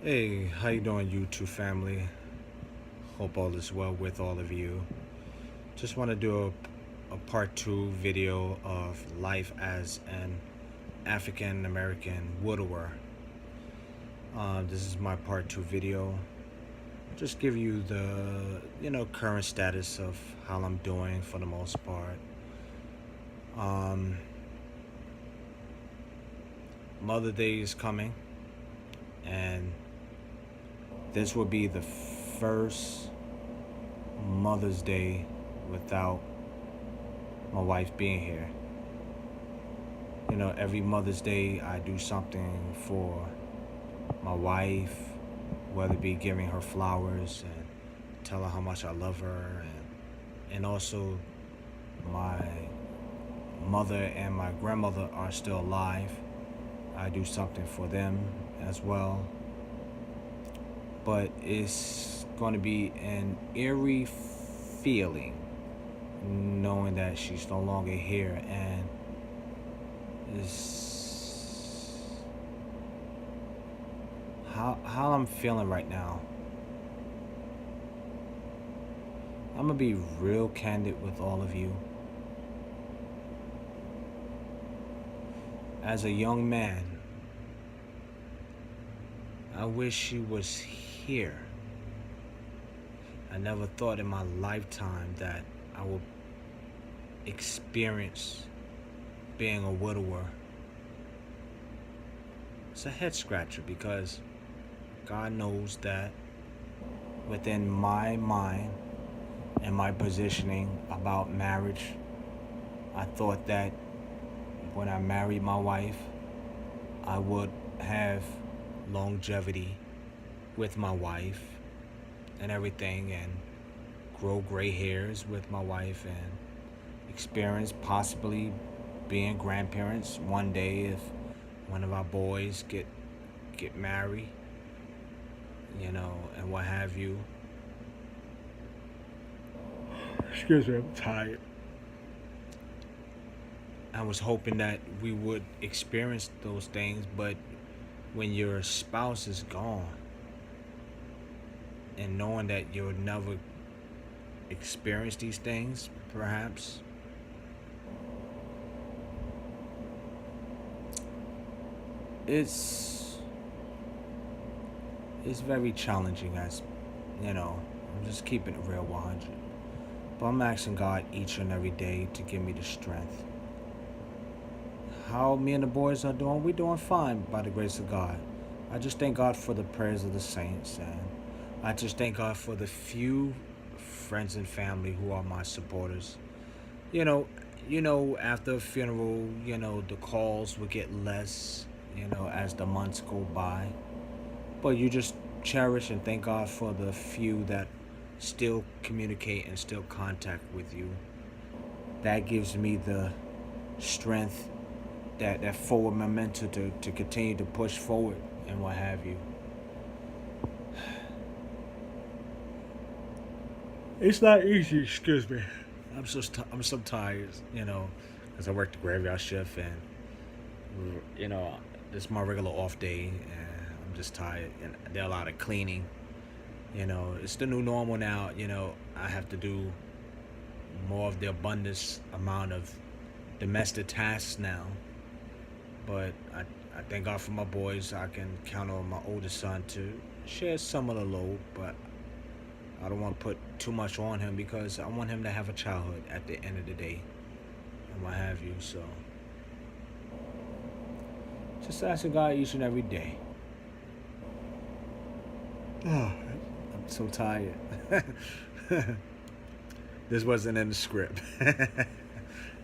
Hey, how you doing, YouTube family? Hope all is well with all of you. Just want to do a part two video of life as an African American widower. This is my part two video. Just give you the current status of how I'm doing for the most part. Um, Mother Day is coming, and this will be the first Mother's Day without my wife being here. Every Mother's Day I do something for my wife, whether it be giving her flowers and tell her how much I love her, and also my mother and my grandmother are still alive. I do something for them as well. But it's going to be an eerie feeling knowing that she's no longer here, and is how I'm feeling right now. I'm gonna be real candid with all of you. As a young man, I wish she was here. I never thought in my lifetime that I would experience being a widower. It's a head scratcher because God knows that within my mind and my positioning about marriage, I thought that when I married my wife, I would have longevity with my wife and everything, and grow gray hairs with my wife, and experience possibly being grandparents one day if one of our boys get married, and what have you. Excuse me, I'm tired. I was hoping that we would experience those things, but when your spouse is gone and knowing that you'll never experience these things, perhaps, it's it's very challenging, as I'm just keeping it real 100. But I'm asking God each and every day to give me the strength. How me and the boys are doing, we're doing fine by the grace of God. I just thank God for the prayers of the saints, and I just thank God for the few friends and family who are my supporters. You know, after a funeral, the calls would get less, as the months go by. But you just cherish and thank God for the few that still communicate and still contact with you. That gives me the strength, that forward momentum to continue to push forward and what have you. It's not easy, excuse me. I'm so tired, because I work the graveyard shift, and you know this is my regular off day, and I'm just tired, and there are a lot of cleaning. It's the new normal now. I have to do more of the abundance amount of domestic tasks now. But I thank God for my boys. I can count on my oldest son to share some of the load, but I don't want to put too much on him because I want him to have a childhood at the end of the day and what have you. So just asking God each and every day. Oh, I'm so tired. This wasn't in the script.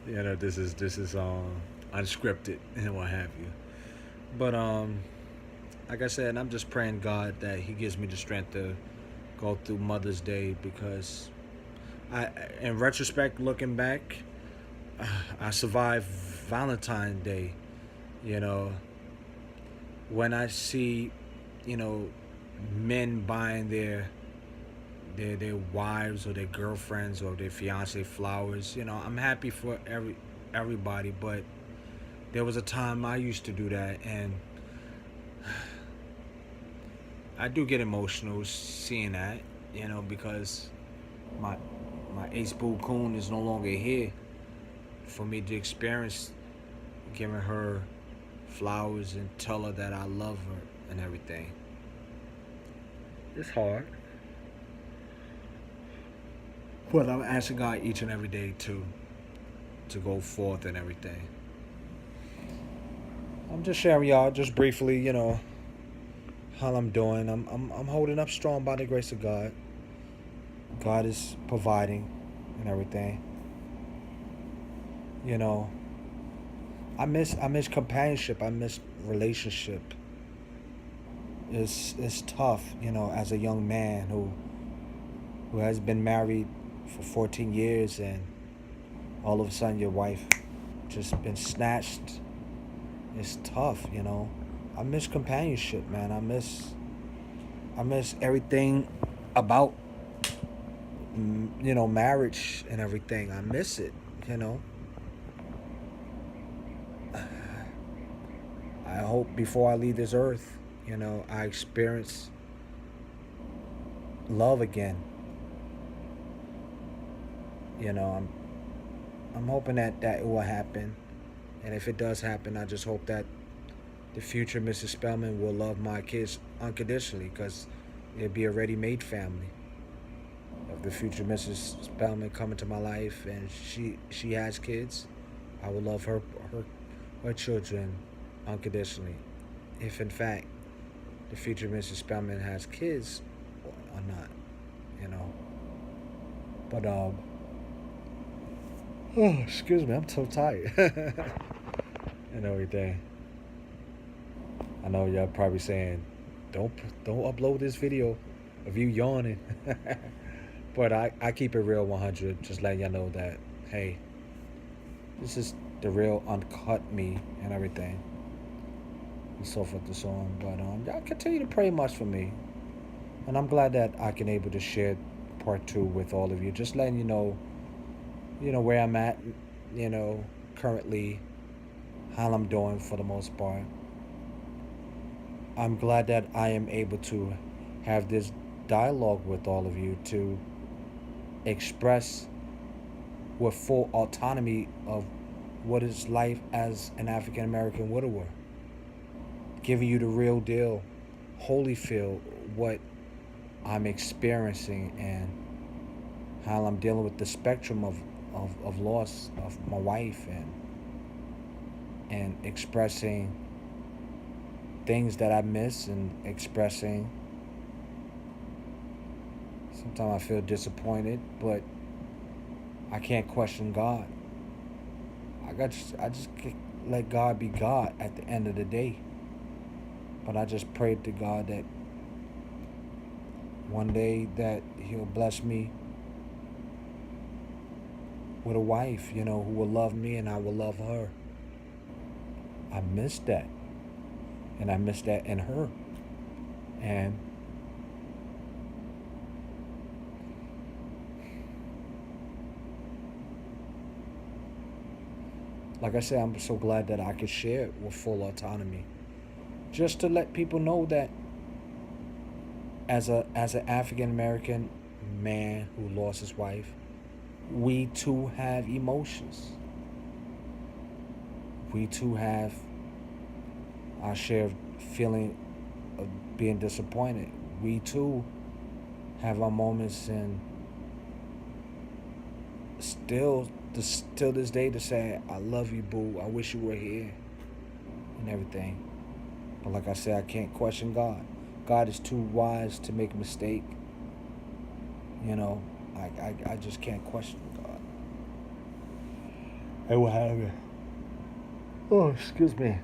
This is unscripted and what have you. But like I said, I'm just praying God that He gives me the strength to go through Mother's Day, because in retrospect, looking back, I survived Valentine's Day. You know, when I see, you know, men buying their wives or their girlfriends or their fiance flowers, I'm happy for everybody, but there was a time I used to do that, and I do get emotional seeing that, because my my ace boo coon is no longer here for me to experience giving her flowers and tell her that I love her and everything. It's hard, but I'm asking God each and every day to go forth and everything. I'm just sharing y'all just briefly, how I'm doing. I'm holding up strong by the grace of God. God is providing and everything. You know, I miss companionship. I miss relationship. It's tough, as a young man who has been married for 14 years and all of a sudden your wife just been snatched. It's tough. I miss companionship, man. I miss everything about marriage and everything. I miss it. You know. I hope before I leave this earth, I experience love again. I'm hoping that it will happen, and if it does happen, I just hope that the future Mrs. Spellman will love my kids unconditionally, because it'll be a ready-made family. Of the future Mrs. Spellman come into my life and she has kids, I will love her children unconditionally. If in fact the future Mrs. Spellman has kids or not, you know. But oh, excuse me, I'm so tired and everything. I know y'all probably saying, don't don't upload this video of you yawning. But I keep it real 100, just letting y'all know that, hey, this is the real uncut me and everything. And so forth and so on. But y'all continue to pray much for me. And I'm glad that I can able to share part two with all of you. Just letting where I'm at, currently, how I'm doing for the most part. I'm glad that I am able to have this dialogue with all of you to express with full autonomy of what is life as an African American widower. Giving you the real deal, Holyfield, what I'm experiencing and how I'm dealing with the spectrum of loss of my wife and expressing things that I miss and expressing. Sometimes I feel disappointed, but I can't question God. I just let God be God at the end of the day. But I just prayed to God that one day that He'll bless me with a wife, who will love me and I will love her. I miss that. And I miss that in her. And like I said, I'm so glad that I could share it with full autonomy. Just to let people know that as an African American man who lost his wife, we too have emotions. We too have our share of feeling of being disappointed. We too have our moments, and still this day to say, I love you, boo. I wish you were here and everything. But like I said, I can't question God. God is too wise to make a mistake. I just can't question God. Hey, what happened? Oh, excuse me.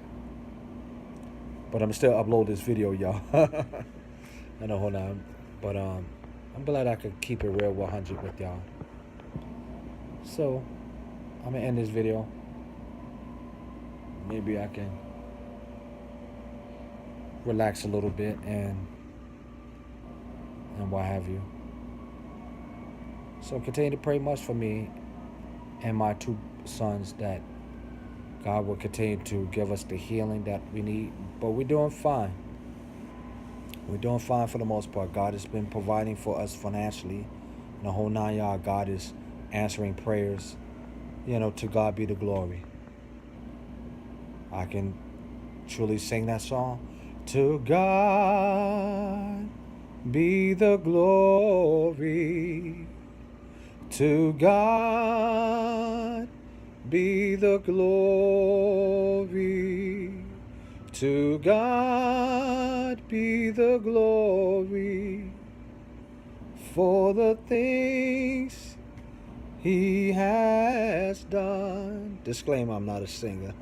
But I'm still upload this video, y'all. I know, hold on. But I'm glad I could keep it real 100 with y'all. So, I'm gonna end this video. Maybe I can relax a little bit and what have you. So continue to pray much for me and my two sons, that God will continue to give us the healing that we need. But we're doing fine. We're doing fine for the most part. God has been providing for us financially. And the whole 9 yard, God is answering prayers. To God be the glory. I can truly sing that song. To God be the glory. To God be the glory. To God be the glory for the things He has done. Disclaimer, I'm not a singer.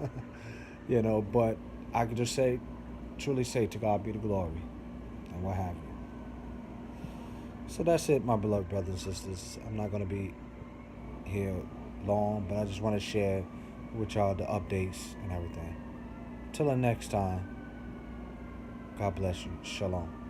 But I could just truly say, to God be the glory, and what have you. So that's it, my beloved brothers and sisters. I'm not going to be here long, but I just want to share with y'all the updates and everything. Till the next time, God bless you. Shalom.